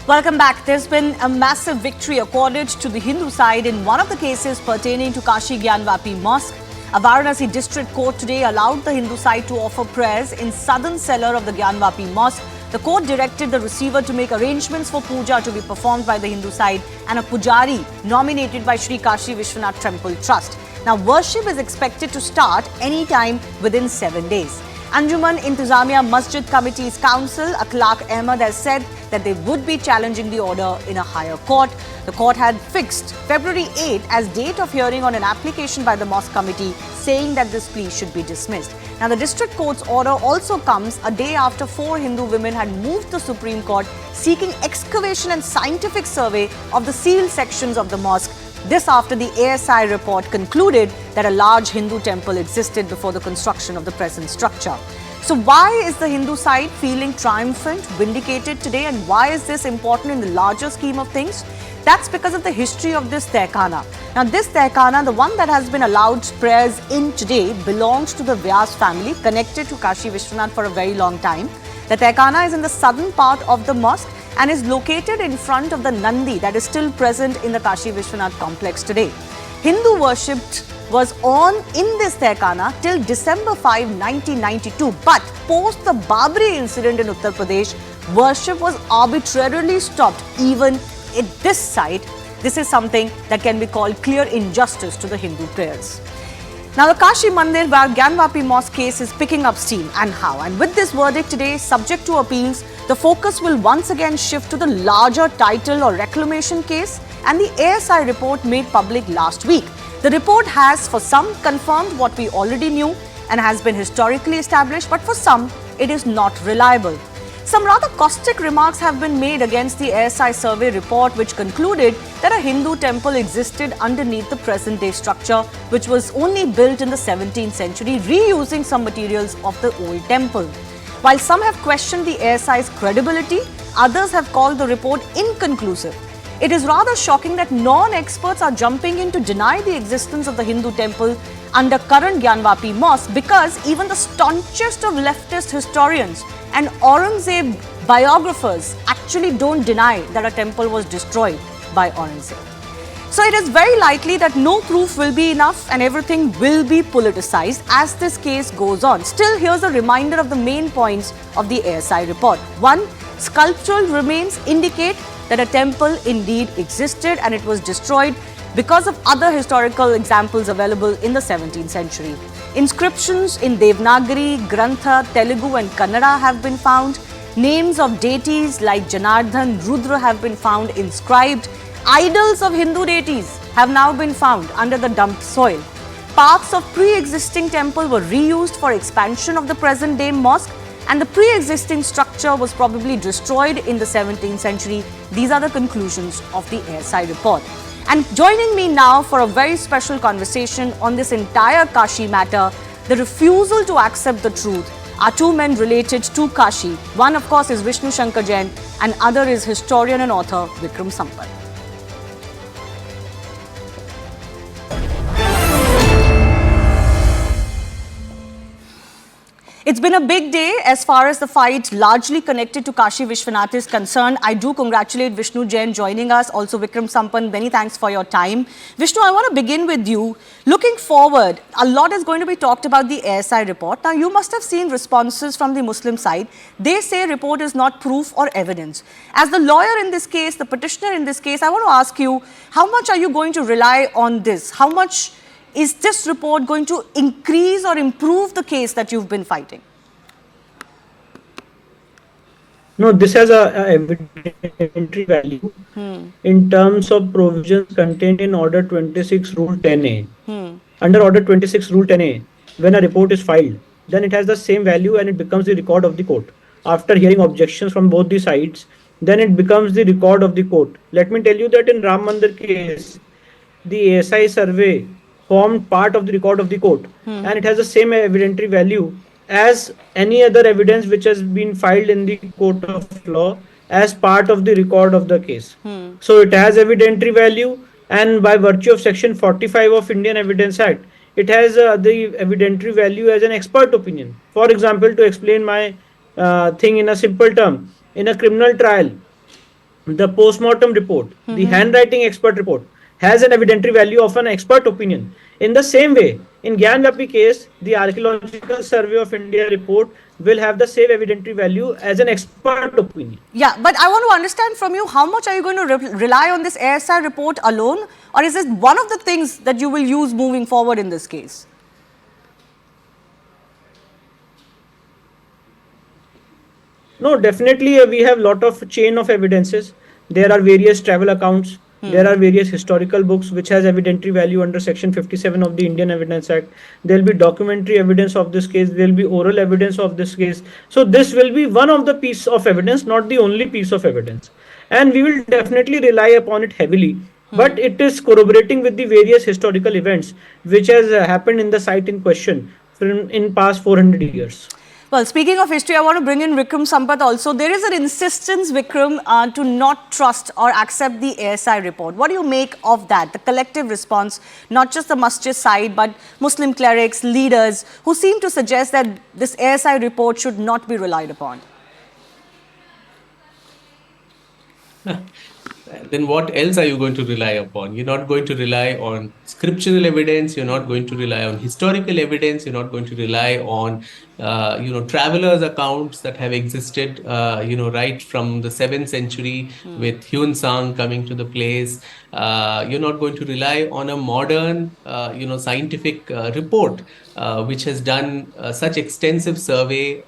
Welcome back. There's been a massive victory accorded to the Hindu side in one of the cases pertaining to Kashi Gyanvapi Mosque. A Varanasi district court today allowed the Hindu side to offer prayers in southern cellar of the Gyanvapi Mosque. The court directed the receiver to make arrangements for puja to be performed by the Hindu side and a pujari nominated by Sri Kashi Vishwanath Temple Trust. Now, worship is expected to start anytime within 7 days. Anjuman Intizamiya Masjid Committee's counsel, Akhlaq Ahmed, has said that they would be challenging the order in a higher court. The court had fixed February 8 as date of hearing on an application by the mosque committee saying that this plea should be dismissed. Now, the district court's order also comes a day after 4 Hindu women had moved the Supreme Court seeking excavation and scientific survey of the sealed sections of the mosque. This after the ASI report concluded that a large Hindu temple existed before the construction of the present structure. So why is the Hindu side feeling triumphant, vindicated today, and why is this important in the larger scheme of things? That's because of the history of this Tehkhana. Now this Tehkhana, the one that has been allowed prayers in today, belongs to the Vyas family connected to Kashi Vishwanath for a very long time. The Tehkhana is in the southern part of the mosque and is located in front of the Nandi that is still present in the Kashi Vishwanath complex today. Hindu worship was on in this Tehkhana till December 5, 1992. But post the Babri incident in Uttar Pradesh, worship was arbitrarily stopped even at this site. This is something that can be called clear injustice to the Hindu prayers. Now, the Kashi Mandir Gyanvapi Mosque case is picking up steam, and how? And with this verdict today, subject to appeals, the focus will once again shift to the larger title or reclamation case and the ASI report made public last week. The report has, for some, confirmed what we already knew and has been historically established, but for some, it is not reliable. Some rather caustic remarks have been made against the ASI survey report, which concluded that a Hindu temple existed underneath the present-day structure, which was only built in the 17th century, reusing some materials of the old temple. While some have questioned the ASI's credibility, others have called the report inconclusive. It is rather shocking that non-experts are jumping in to deny the existence of the Hindu temple under current Gyanvapi Mosque, because even the staunchest of leftist historians and Aurangzeb biographers actually don't deny that a temple was destroyed by Aurangzeb. So it is very likely that no proof will be enough and everything will be politicized as this case goes on. Still, here's a reminder of the main points of the ASI report. 1. Sculptural remains indicate that a temple indeed existed and it was destroyed because of other historical examples available in the 17th century. Inscriptions in Devanagari, Grantha, Telugu and Kannada have been found. Names of deities like Janardhan, Rudra have been found inscribed. Idols of Hindu deities have now been found under the dumped soil. Parts of pre-existing temple were reused for expansion of the present-day mosque, and the pre-existing structure was probably destroyed in the 17th century. These are the conclusions of the ASI report. And joining me now for a very special conversation on this entire Kashi matter, the refusal to accept the truth, are 2 men related to Kashi. One, of course, is Vishnu Jain, and other is historian and author Vikram Sampath. It's been a big day as far as the fight largely connected to Kashi Vishwanath is concerned. I do congratulate Vishnu Jain joining us, also Vikram Sampath. Many thanks for your time. Vishnu, I want to begin with you. Looking forward, a lot is going to be talked about the ASI report. Now, you must have seen responses from the Muslim side. They say report is not proof or evidence. As the lawyer in this case, the petitioner in this case, I want to ask you, how much are you going to rely on this? How much is this report going to increase or improve the case that you've been fighting? No, this has a evidentiary value in terms of provisions contained in Order 26 Rule 10A. Under Order 26 Rule 10A, when a report is filed, then it has the same value and it becomes the record of the court. After hearing objections from both the sides, then it becomes the record of the court. Let me tell you that in Ram Mandir case, the ASI survey formed part of the record of the court, and it has the same evidentiary value as any other evidence which has been filed in the court of law as part of the record of the case. So it has evidentiary value, and by virtue of Section 45 of Indian Evidence Act, it has the evidentiary value as an expert opinion. For example, to explain my thing in a simple term, in a criminal trial, the post-mortem report, the handwriting expert report, has an evidentiary value of an expert opinion. In the same way, in Gyanvapi case, the Archaeological Survey of India report will have the same evidentiary value as an expert opinion. Yeah, but I want to understand from you, how much are you going to rely on this ASI report alone, or is this one of the things that you will use moving forward in this case? No, definitely we have lot of chain of evidences. There are various travel accounts. There are various historical books which has evidentiary value under Section 57 of the Indian Evidence Act. There will be documentary evidence of this case. There will be oral evidence of this case. So this will be one of the piece of evidence, not the only piece of evidence. And we will definitely rely upon it heavily. But it is corroborating with the various historical events which has happened in the site in question in past 400 years. Well, speaking of history, I want to bring in Vikram Sampath also. There is an insistence, Vikram, to not trust or accept the ASI report. What do you make of that? The collective response, not just the masjid side, but Muslim clerics, leaders, who seem to suggest that this ASI report should not be relied upon. Then what else are you going to rely upon? You're not going to rely on scriptural evidence. You're not going to rely on historical evidence. You're not going to rely on, travelers' accounts that have existed, right from the 7th century with Hyun Sang coming to the place. You're not going to rely on a modern, scientific report, which has done such extensive survey,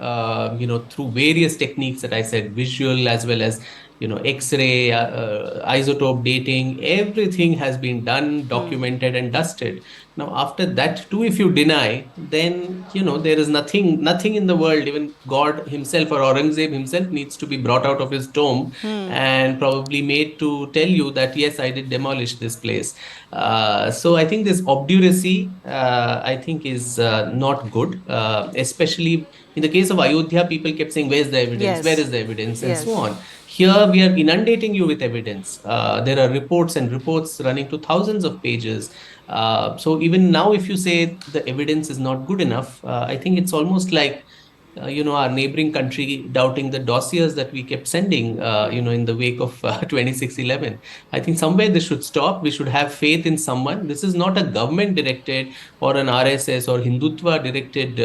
through various techniques that I said, visual as well as X-ray, isotope dating, everything has been done, documented and dusted. Now, after that too, if you deny, then, there is nothing in the world, even God himself or Aurangzeb himself needs to be brought out of his tomb and probably made to tell you that, yes, I did demolish this place. So I think this obduracy, I think is not good, especially in the case of Ayodhya, people kept saying, where's the evidence? Yes. Where is the evidence? And Yes. so on. Here we are inundating you with evidence. There are reports and reports running to thousands of pages. So even now, if you say the evidence is not good enough, I think it's almost like, our neighboring country doubting the dossiers that we kept sending, in the wake of 2611. I think somewhere this should stop. We should have faith in someone. This is not a government-directed or an RSS or Hindutva-directed,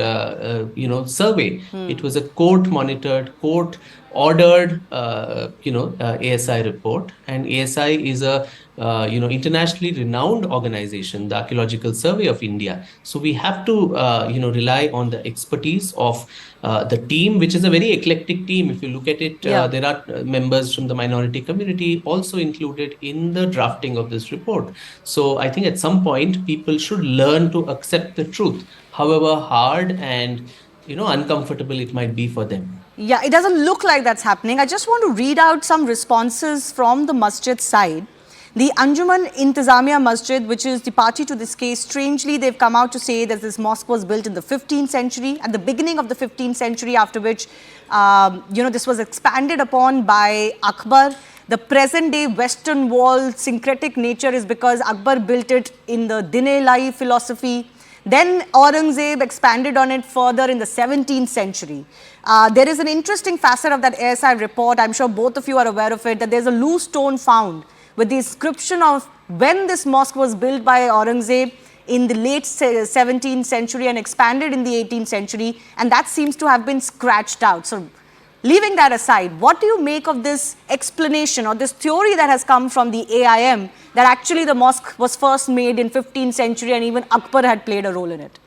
survey. It was a court-monitored, court-ordered, ASI report. And ASI is a internationally renowned organization, the Archaeological Survey of India. So we have to, rely on the expertise of the team, which is a very eclectic team. If you look at it, there are members from the minority community also included in the drafting of this report. So I think at some point, people should learn to accept the truth, however hard and, uncomfortable it might be for them. Yeah, it doesn't look like that's happening. I just want to read out some responses from the masjid side. The Anjuman Intizamiya Masjid, which is the party to this case, strangely, they've come out to say that this mosque was built in the 15th century, at the beginning of the 15th century, after which, this was expanded upon by Akbar. The present day Western wall syncretic nature is because Akbar built it in the Din-e-Ilahi philosophy. Then Aurangzeb expanded on it further in the 17th century. There is an interesting facet of that ASI report, I'm sure both of you are aware of it, that there's a loose stone found with the inscription of when this mosque was built by Aurangzeb in the late 17th century and expanded in the 18th century, and that seems to have been scratched out. So leaving that aside, what do you make of this explanation or this theory that has come from the AIM that actually the mosque was first made in 15th century and even Akbar had played a role in it?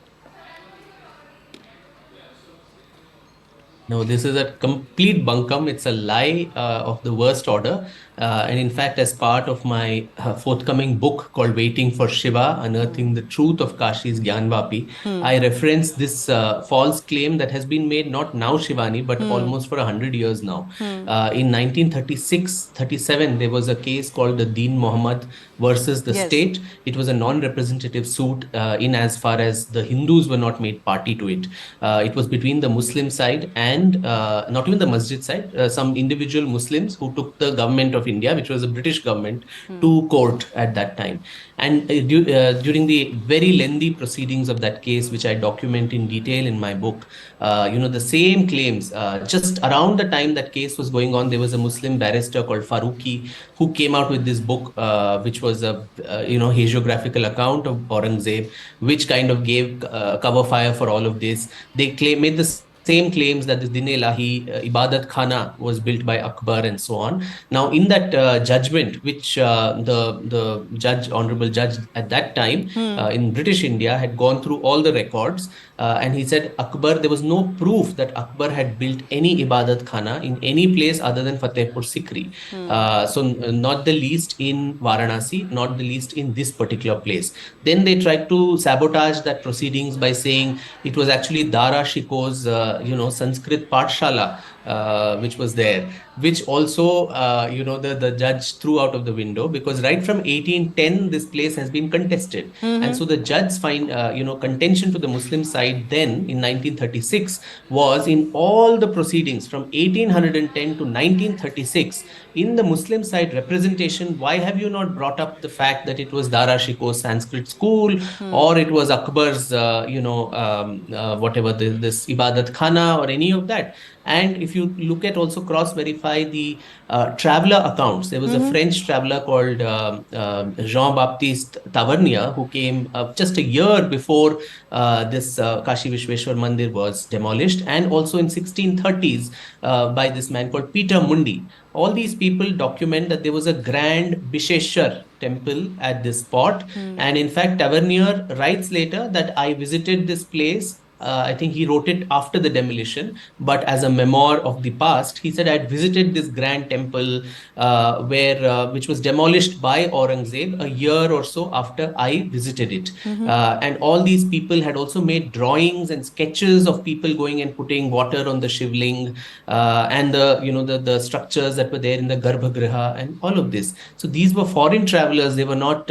No, this is a complete bunkum. It's a lie of the worst order. And in fact, as part of my forthcoming book called Waiting for Shiva, Unearthing the Truth of Kashi's Gyanvapi, I reference this false claim that has been made not now, Shivani, but almost for 100 years now. In 1936-37, there was a case called the Deen Muhammad versus the state. It was a non-representative suit in as far as the Hindus were not made party to it. It was between the Muslim side and and not even the masjid side, some individual Muslims who took the government of India, which was a British government, to court at that time. And during the very lengthy proceedings of that case, which I document in detail in my book, the same claims, just around the time that case was going on, there was a Muslim barrister called Faruqi who came out with this book, which was a hagiographical account of Aurangzeb, which kind of gave cover fire for all of this. They made the same claims that the Din-e-Ilahi Ibadat Khana was built by Akbar and so on. Now, in that judgment, which the judge, honorable judge at that time in British India, had gone through all the records, and he said Akbar, there was no proof that Akbar had built any Ibadat Khana in any place other than Fatehpur Sikri. So not the least in Varanasi, not the least in this particular place. Then they tried to sabotage that proceedings by saying it was actually Dara Shiko's, Sanskrit Pathshala, which was there, which also, the judge threw out of the window, because right from 1810, this place has been contested. And so the judge's contention to the Muslim side then in 1936 was in all the proceedings from 1810 to 1936, in the Muslim side representation, why have you not brought up the fact that it was Dara Shiko's Sanskrit school, or it was Akbar's, whatever, this Ibadat Khana or any of that? And if you look at also cross-verify the traveler accounts, there was a French traveler called Jean-Baptiste Tavernier who came just a year before this Kashi Vishweshwar Mandir was demolished, and also in 1630s by this man called Peter Mundi. All these people document that there was a grand Bisheshwar temple at this spot. And in fact, Tavernier writes later that I visited this place. I think he wrote it after the demolition, but as a memoir of the past, he said, I had visited this grand temple which was demolished by Aurangzeb a year or so after I visited it. And all these people had also made drawings and sketches of people going and putting water on the Shivling, and the structures that were there in the Garbhagriha and all of this. So these were foreign travelers. They were not,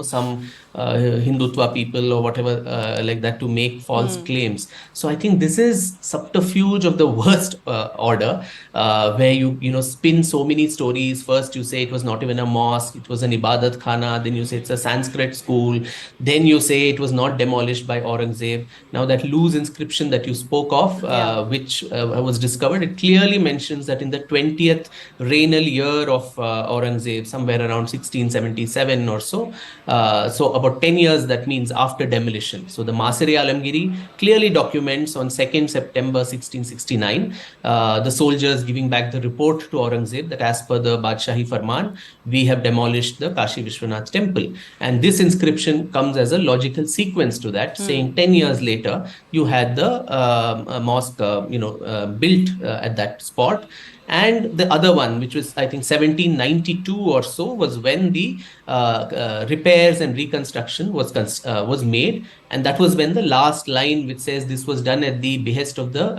some Hindutva people or whatever like that to make false claims. So I think this is subterfuge of the worst order, where you spin so many stories. First you say it was not even a mosque, it was an Ibadat Khana. Then you say it's a Sanskrit school. Then you say it was not demolished by Aurangzeb. Now that loose inscription that you spoke of, which was discovered, it clearly mentions that in the 20th regnal year of Aurangzeb, somewhere around 1677 or so, so about 10 years, that means after demolition. So the Masir-e Alamgiri clearly documents on 2nd September 1669, the soldiers giving back the report to Aurangzeb that as per the Badshahi Farman, we have demolished the Kashi Vishwanath temple. And this inscription comes as a logical sequence to that, saying 10 years later, you had the mosque built at that spot. And the other one, which was, I think, 1792 or so, was when the repairs and reconstruction was made. And that was when the last line, which says this was done at the behest of the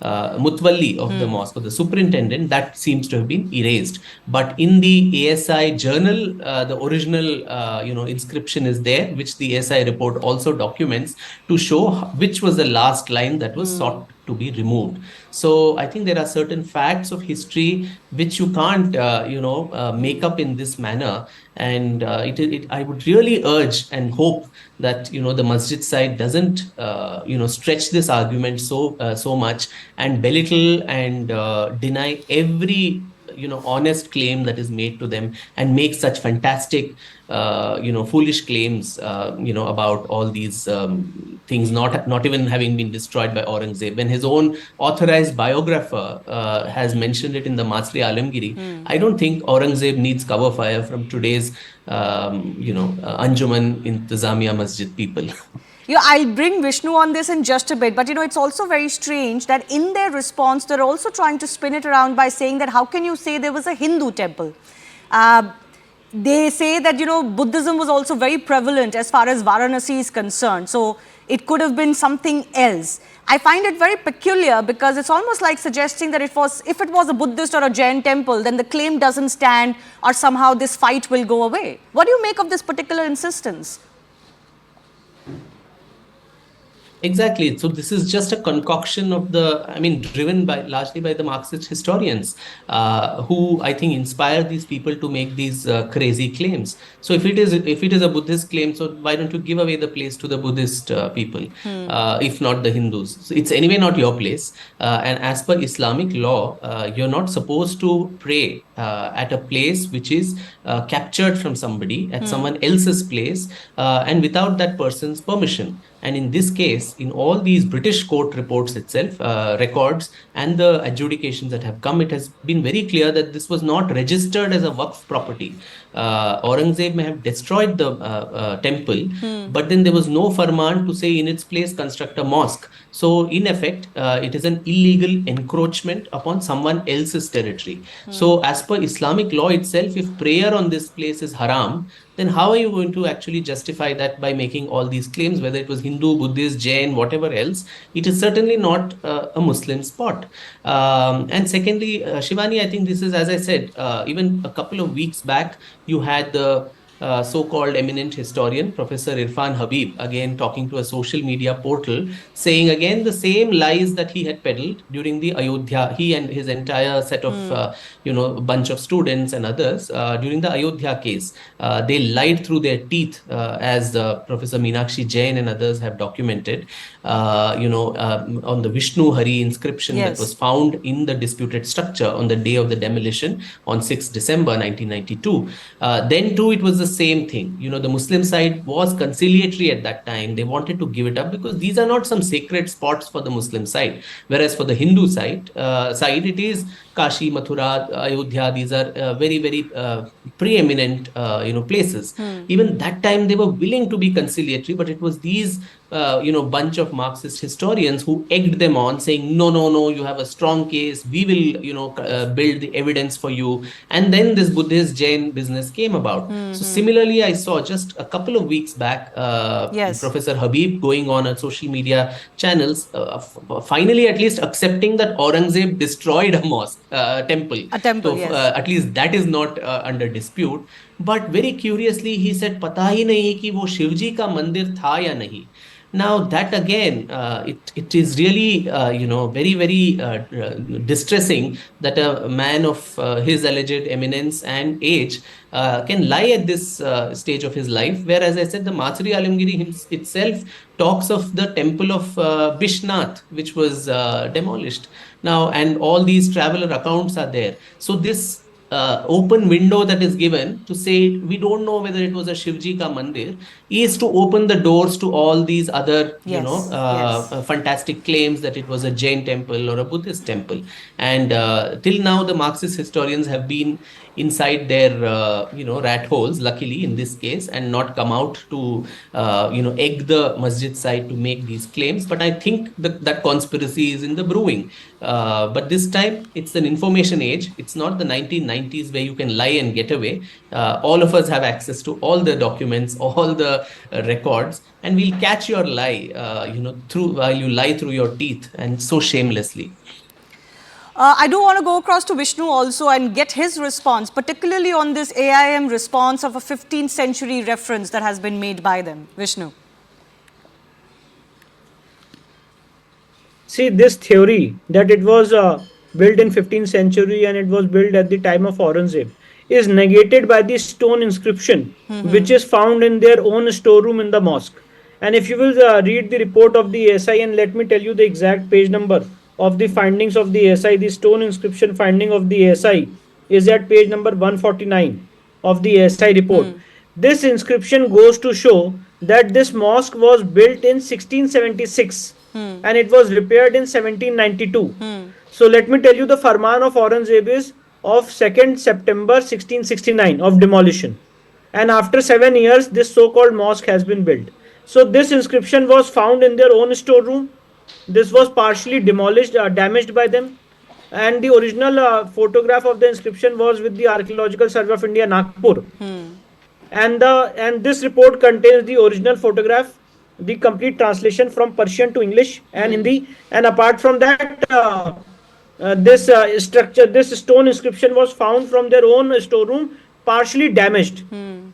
Mutwalli of the mosque, or the superintendent, that seems to have been erased. But in the ASI journal, the original inscription is there, which the ASI report also documents, to show which was the last line that was sought to be removed. So I think there are certain facts of history which you can't make up in this manner. And I would really urge and hope that the masjid side doesn't stretch this argument so much and belittle and deny every honest claim that is made to them, and make such fantastic foolish claims about all these things not even having been destroyed by Aurangzeb, when his own authorized biographer has mentioned it in the Masri Alamgiri. I don't think Aurangzeb needs cover fire from today's Anjuman Intizamiya Masjid people. I'll bring Vishnu on this in just a bit, but it's also very strange that in their response, they're also trying to spin it around by saying that how can you say there was a Hindu temple? They say that, Buddhism was also very prevalent as far as Varanasi is concerned. So it could have been something else. I find it very peculiar because it's almost like suggesting that if it was a Buddhist or a Jain temple, then the claim doesn't stand, or somehow this fight will go away. What do you make of this particular insistence? Exactly. So this is just a concoction of driven by largely by the Marxist historians, who I think inspire these people to make these crazy claims. So if it is a Buddhist claim, so why don't you give away the place to the Buddhist people, if not the Hindus? So it's anyway not your place. And as per Islamic law, you're not supposed to pray at a place which is captured from somebody at someone else's place, and without that person's permission. And in this case, in all these British court reports itself, records, and the adjudications that have come, it has been very clear that this was not registered as a Waqf property. Aurangzeb may have destroyed the temple, but then there was no farman to say in its place construct a mosque. So, in effect, it is an illegal encroachment upon someone else's territory. So, as per Islamic law itself, if prayer on this place is haram, then how are you going to actually justify that by making all these claims, whether it was Hindu, Buddhist, Jain, whatever else? It is certainly not a Muslim spot. And secondly, Shivani, I think this is, as I said, even a couple of weeks back, you had the so-called eminent historian, Professor Irfan Habib, again talking to a social media portal, saying again the same lies that he had peddled during the Ayodhya, he and his entire set of, bunch of students and others during the Ayodhya case. They lied through their teeth, as Professor Meenakshi Jain and others have documented, on the Vishnu Hari inscription that was found in the disputed structure on the day of the demolition on 6th December 1992. Then too, it was the same thing. The Muslim side was conciliatory at that time. They wanted to give it up because these are not some sacred spots for the Muslim side. Whereas for the Hindu side, it is Kashi, Mathura, Ayodhya. These are very, very preeminent, places. Even that time, they were willing to be conciliatory, but it was these bunch of Marxist historians who egged them on, saying, no, no, no, you have a strong case. We will, build the evidence for you. And then this Buddhist Jain business came about. So similarly, I saw just a couple of weeks back, Professor Habib going on social media channels, finally at least accepting that Aurangzeb destroyed a mosque, temple. A temple, so yes. At least that is not under dispute. But very curiously, he said, पता ही नहीं कि वो शिवजी का मंदिर था या नहीं. Now that again, it is really very, very distressing that a man of his alleged eminence and age can lie at this stage of his life. Whereas I said the Matsuri Alamgiri itself talks of the temple of Bishnath, which was demolished now, and all these traveler accounts are there. So this open window that is given to say we don't know whether it was a Shivji ka mandir is to open the doors to all these other fantastic claims that it was a Jain temple or a Buddhist temple. And till now the Marxist historians have been inside their rat holes, luckily in this case, and not come out to egg the masjid side to make these claims. But I think that conspiracy is in the brewing. But this time it's an information age. It's not the 1990s where you can lie and get away. All of us have access to all the documents, all the records, and we'll catch your lie, while you lie through your teeth, and so shamelessly. I do want to go across to Vishnu also and get his response, particularly on this AIM response of a 15th century reference that has been made by them. Vishnu. See, this theory that it was built in 15th century and it was built at the time of Aurangzeb is negated by the stone inscription, which is found in their own storeroom in the mosque. And if you will read the report of the SI, and let me tell you the exact page number of the findings of the SI, the stone inscription finding of the SI is at page number 149 of the SI report. This inscription goes to show that this mosque was built in 1676 and it was repaired in 1792. So let me tell you, the Farman of Aurangzeb is of 2nd September 1669 of demolition. And after 7 years, this so-called mosque has been built. So this inscription was found in their own storeroom. This was partially demolished, damaged by them. And the original photograph of the inscription was with the Archaeological Survey of India, Nagpur. And this report contains the original photograph, the complete translation from Persian to English and Hindi. And apart from that, this structure, this stone inscription was found from their own storeroom, partially damaged.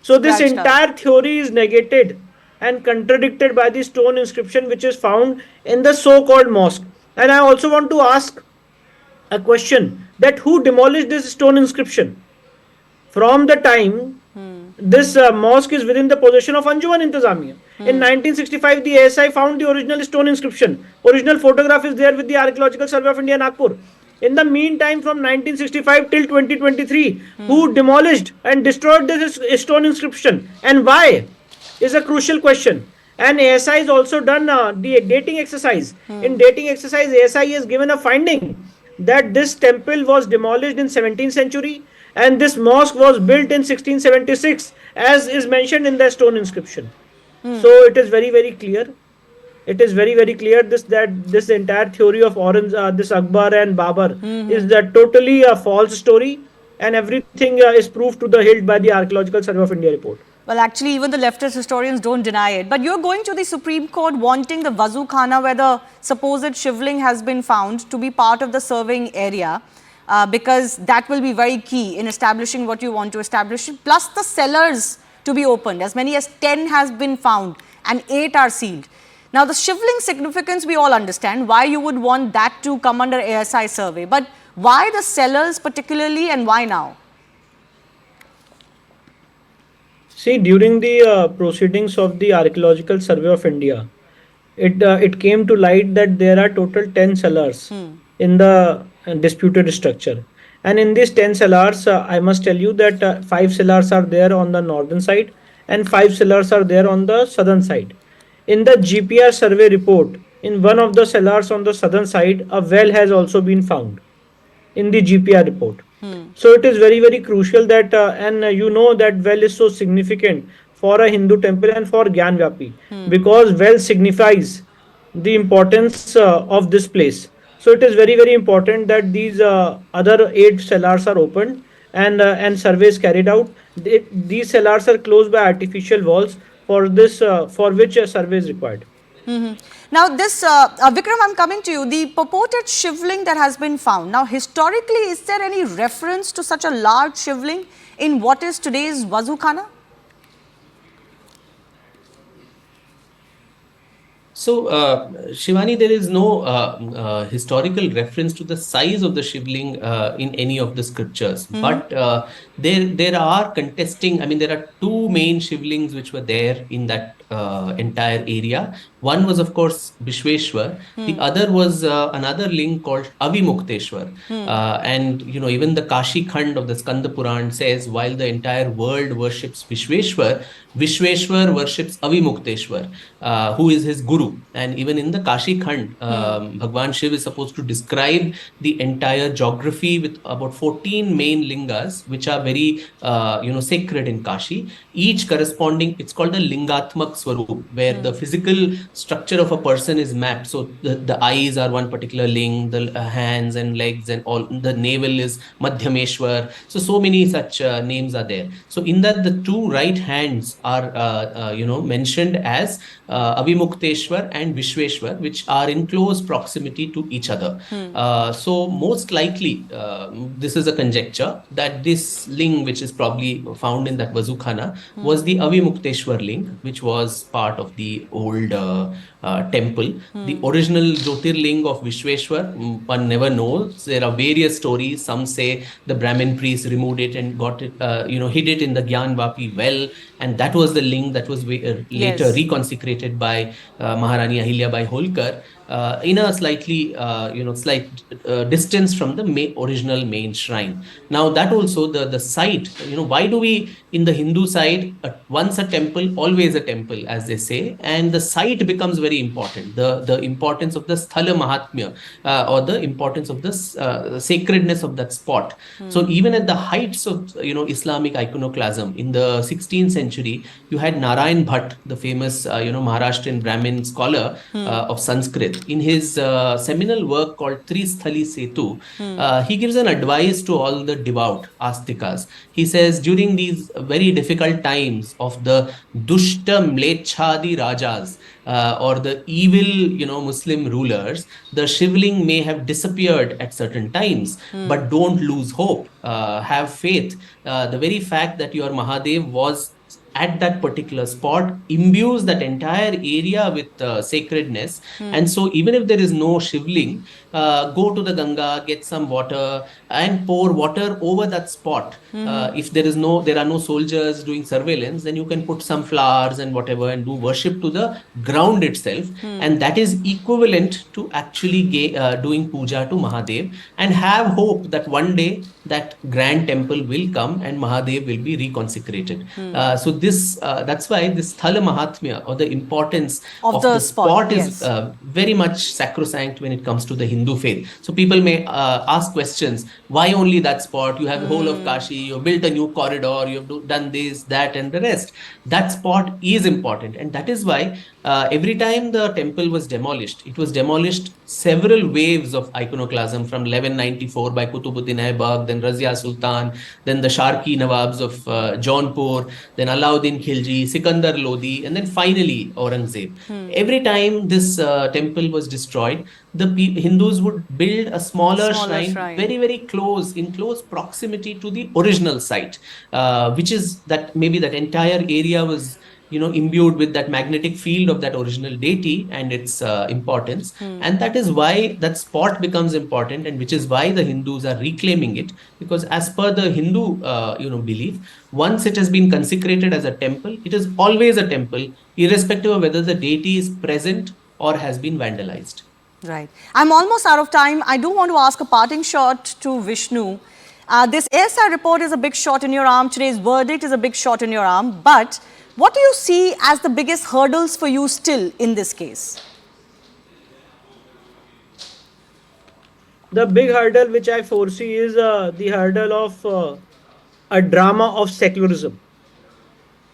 So this entire theory is negated. and contradicted by the stone inscription which is found in the so-called mosque. And I also want to ask a question, that who demolished this stone inscription? From the time this mosque is within the possession of Anjuman Intizamiya. In 1965, the ASI found the original stone inscription. Original photograph is there with the Archaeological Survey of India, Nagpur. In the meantime, from 1965 till 2023, who demolished and destroyed this stone inscription, and why, is a crucial question. And ASI has also done the dating exercise. In dating exercise, ASI has given a finding that this temple was demolished in 17th century and this mosque was built in 1676, as is mentioned in the stone inscription. So it is very, very clear. It is very, very clear that this entire theory of Orange, this Akbar and Babar, is totally a false story, and everything is proved to the hilt by the Archaeological Survey of India report. Well, actually, even the leftist historians don't deny it. But you're going to the Supreme Court wanting the Wazukhana, where the supposed shivling has been found, to be part of the surveying area, because that will be very key in establishing what you want to establish. Plus the cellars to be opened. As many as 10 has been found and 8 are sealed. Now, the shivling significance we all understand, why you would want that to come under ASI survey. But why the cellars particularly, and why now? See, during the proceedings of the Archaeological Survey of India, it came to light that there are total 10 cellars in the disputed structure. And in these 10 cellars, I must tell you that 5 cellars are there on the northern side and 5 cellars are there on the southern side. In the GPR survey report, in one of the cellars on the southern side, a well has also been found in the GPR report. So it is very, very crucial that, you know that well is so significant for a Hindu temple and for Gyanvapi, because well signifies the importance of this place. So it is very, very important that these other 8 cellars are opened and surveys carried out. These cellars are closed by artificial walls for this, for which a survey is required. Now, this, Vikram, I'm coming to you. The purported shivling that has been found. Now, historically, is there any reference to such a large shivling in what is today's Wazukhana? So, Shivani, there is no historical reference to the size of the shivling in any of the scriptures. But there are contesting, I mean, there are 2 main shivlings which were there in that entire area. One was, of course, Vishweshwar. The other was another ling called Avimukteshwar. And, you know, even the Kashi Khand of the Skanda Puran says, while the entire world worships Vishweshwar, Vishweshwar worships Avimukteshwar, who is his guru. And even in the Kashi Khand, Bhagwan Shiv is supposed to describe the entire geography with about 14 main lingas, which are very, sacred in Kashi. Each corresponding, it's called a Lingatmak Swarup, where the physical structure of a person is mapped. So the eyes are one particular ling, the hands and legs and all, the navel is Madhyameshwar. So many such names are there. So in that, the 2 right hands are, mentioned as Avimukteshwar and Vishweshwar, which are in close proximity to each other. So most likely, this is a conjecture that this ling, which is probably found in that Wazukhana, was the Avimukteshwar ling, which was part of the old temple. The original Jyotirling of Vishweshwar, one never knows. There are various stories. Some say the Brahmin priest removed it and got it, hid it in the Gyanvapi well, and that was the ling that was later reconsecrated by Maharani Ahilyabai Holkar in a slightly, slight distance from the original main shrine. Now that also the site, why do we in the Hindu side, once a temple, always a temple, as they say, and the site becomes very important. The importance of the Sthala Mahatmya or the importance of the sacredness of that spot. So even at the heights of Islamic iconoclasm in the 16th century, you had Narayan Bhatt, the famous Maharashtrian Brahmin scholar of Sanskrit. In his seminal work called Tristhali Setu, he gives an advice to all the devout astikas. He says, during these very difficult times of the Dushta Mlechhadi Rajas, or the evil, Muslim rulers, the shivling may have disappeared at certain times, but don't lose hope. Have faith. The very fact that your Mahadev was at that particular spot imbues that entire area with sacredness. And so even if there is no shivling, go to the Ganga, get some water and pour water over that spot. If there are no soldiers doing surveillance, then you can put some flowers and whatever and do worship to the ground itself. And that is equivalent to actually doing puja to Mahadev, and have hope that one day that grand temple will come and Mahadev will be reconsecrated. So that's why this Thala Mahatmya, or the importance Of of the the spot, spot, is yes. very much sacrosanct when it comes to the Hindu faith. So people may ask questions: why only that spot? You have the whole of Kashi, you've built a new corridor, you've done this, that, and the rest. That spot is important, and that is why every time the temple was demolished, it was demolished several waves of iconoclasm from 1194 by Kutubuddin Aibak, then Razia Sultan, then the Sharki Nawabs of Jaunpur, then Alauddin Khilji, Sikandar Lodi, and then finally Aurangzeb. Every time this temple was destroyed, the Hindus would build a smaller shrine very, very close, in close proximity to the original site, which is that maybe that entire area was imbued with that magnetic field of that original deity and its importance. And that is why that spot becomes important, and which is why the Hindus are reclaiming it, because as per the Hindu belief, once it has been consecrated as a temple, it is always a temple, irrespective of whether the deity is present or has been vandalized. Right. I'm almost out of time. I do want to ask a parting shot to Vishnu. This ASI report is a big shot in your arm. Today's verdict is a big shot in your arm. But what do you see as the biggest hurdles for you still in this case? The big hurdle which I foresee is the hurdle of a drama of secularism.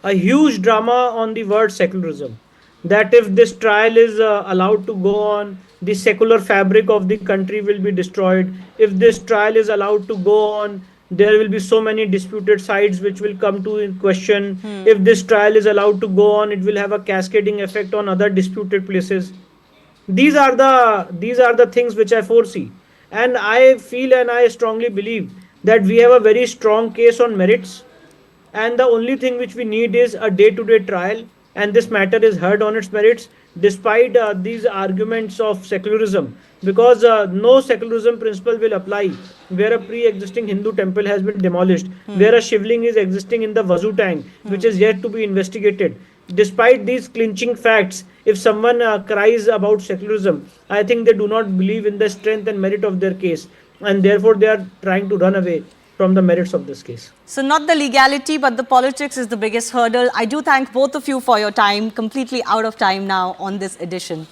A huge drama on the word secularism. That if this trial is allowed to go on, the secular fabric of the country will be destroyed. If this trial is allowed to go on, there will be so many disputed sides which will come to in question. If this trial is allowed to go on, it will have a cascading effect on other disputed places. These are the things which I foresee, and I feel and I strongly believe that we have a very strong case on merits, and the only thing which we need is a day-to-day trial, and this matter is heard on its merits despite these arguments of secularism, because no secularism principle will apply where a pre-existing Hindu temple has been demolished, where a shivling is existing in the Vazu tank, which is yet to be investigated. Despite these clinching facts, if someone cries about secularism, I think they do not believe in the strength and merit of their case, and therefore they are trying to run away from the merits of this case. So not the legality, but the politics is the biggest hurdle. I do thank both of you for your time. Completely out of time now on this edition.